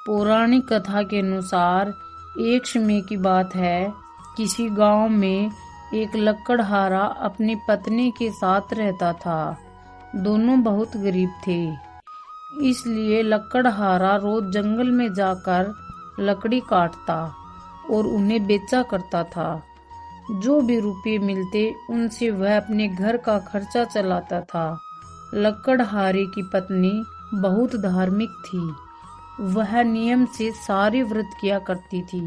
पौराणिक कथा के अनुसार एक समय की बात है, किसी गांव में एक लकड़हारा अपनी पत्नी के साथ रहता था। दोनों बहुत गरीब थे, इसलिए लकड़हारा रोज जंगल में जाकर लकड़ी काटता और उन्हें बेचा करता था। जो भी रुपये मिलते उनसे वह अपने घर का खर्चा चलाता था। लकड़हारे की पत्नी बहुत धार्मिक थी। वह नियम से सारे व्रत किया करती थी।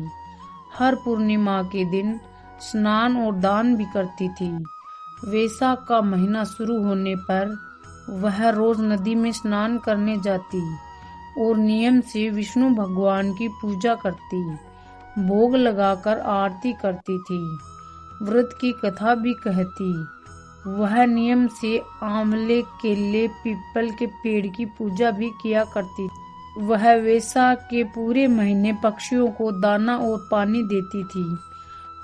हर पूर्णिमा के दिन स्नान और दान भी करती थी। वैशाख का महीना शुरू होने पर वह रोज नदी में स्नान करने जाती और नियम से विष्णु भगवान की पूजा करती, भोग लगाकर आरती करती थी। व्रत की कथा भी कहती। वह नियम से आंवले, केले, पीपल के पेड़ की पूजा भी किया करती। वह वैशाख के पूरे महीने पक्षियों को दाना और पानी देती थी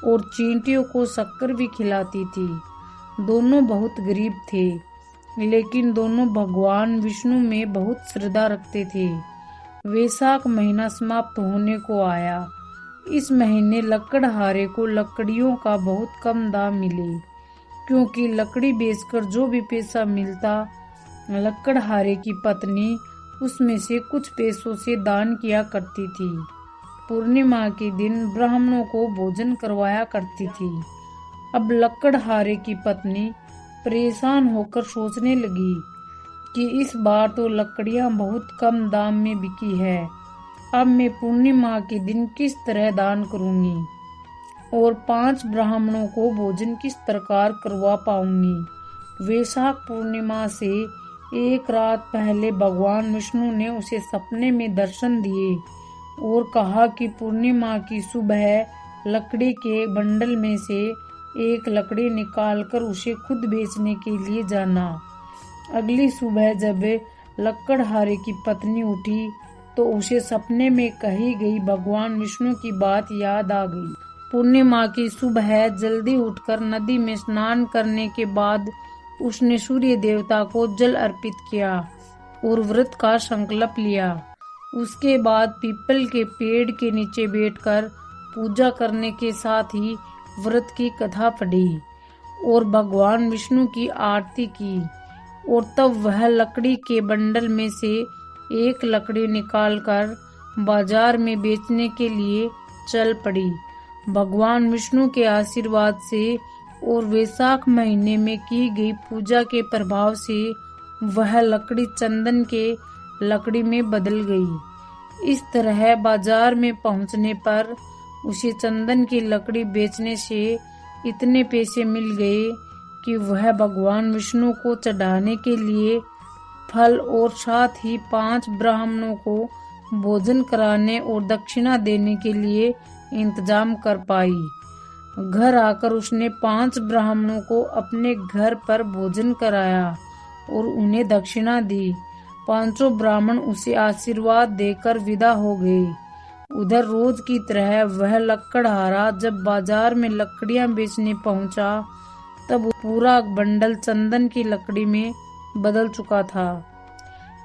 और चींटियों को शक्कर भी खिलाती थी। दोनों बहुत गरीब थे, लेकिन दोनों भगवान विष्णु में बहुत श्रद्धा रखते थे। वैशाख महीना समाप्त होने को आया। इस महीने लकड़हारे को लकड़ियों का बहुत कम दाम मिले, क्योंकि लकड़ी बेचकर जो भी पैसा मिलता लकड़हारे की पत्नी उसमें से कुछ पैसों से दान किया करती थी। पूर्णिमा के दिन ब्राह्मणों को भोजन करवाया करती थी। अब लकड़हारे की पत्नी परेशान होकर सोचने लगी कि इस बार तो लकड़ियां बहुत कम दाम में बिकी है। अब मैं पूर्णिमा के दिन किस तरह दान करूंगी और 5 ब्राह्मणों को भोजन किस प्रकार करवा पाऊंगी। वैशाख पूर्णिमा से एक रात पहले भगवान विष्णु ने उसे सपने में दर्शन दिए और कहा कि पूर्णिमा की सुबह लकड़ी के बंडल में से एक लकड़ी निकालकर उसे खुद बेचने के लिए जाना। अगली सुबह जब लकड़हारे की पत्नी उठी तो उसे सपने में कही गई भगवान विष्णु की बात याद आ गई। पूर्णिमा की सुबह जल्दी उठकर नदी में स्नान करने के बाद उसने सूर्य देवता को जल अर्पित किया और व्रत का संकल्प लिया। उसके बाद पीपल के पेड़ के नीचे बैठकर पूजा करने के साथ ही व्रत की कथा पढ़ी और भगवान विष्णु की आरती की, और तब वह लकड़ी के बंडल में से एक लकड़ी निकालकर बाजार में बेचने के लिए चल पड़ी। भगवान विष्णु के आशीर्वाद से और वैशाख महीने में की गई पूजा के प्रभाव से वह लकड़ी चंदन के लकड़ी में बदल गई। इस तरह बाजार में पहुंचने पर उसे चंदन की लकड़ी बेचने से इतने पैसे मिल गए कि वह भगवान विष्णु को चढ़ाने के लिए फल और साथ ही 5 ब्राह्मणों को भोजन कराने और दक्षिणा देने के लिए इंतजाम कर पाई। घर आकर उसने 5 ब्राह्मणों को अपने घर पर भोजन कराया और उन्हें दक्षिणा दी। 5 ब्राह्मण उसे आशीर्वाद देकर विदा हो गए। उधर रोज की तरह वह लकड़हारा जब बाजार में लकड़ियां बेचने पहुंचा तब पूरा बंडल चंदन की लकड़ी में बदल चुका था।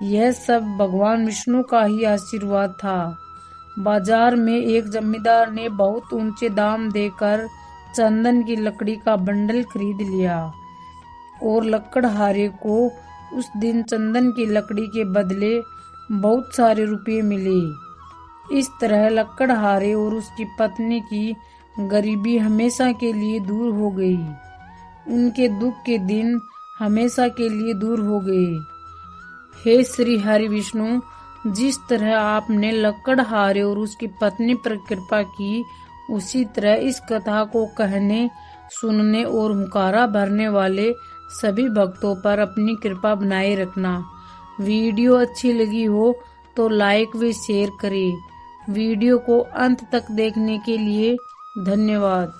यह सब भगवान विष्णु का ही आशीर्वाद था। बाजार में एक जमींदार ने बहुत ऊंचे दाम देकर चंदन की लकड़ी का बंडल खरीद लिया और लकड़हारे को उस दिन चंदन की लकड़ी के बदले बहुत सारे रुपये मिले। इस तरह लकड़हारे और उसकी पत्नी की गरीबी हमेशा के लिए दूर हो गई। उनके दुख के दिन हमेशा के लिए दूर हो गए। हे श्री हरि विष्णु, जिस तरह आपने लकड़हारे और उसकी पत्नी पर कृपा की, उसी तरह इस कथा को कहने, सुनने और हुंकारा भरने वाले सभी भक्तों पर अपनी कृपा बनाए रखना। वीडियो अच्छी लगी हो तो लाइक व शेयर करें। वीडियो को अंत तक देखने के लिए धन्यवाद।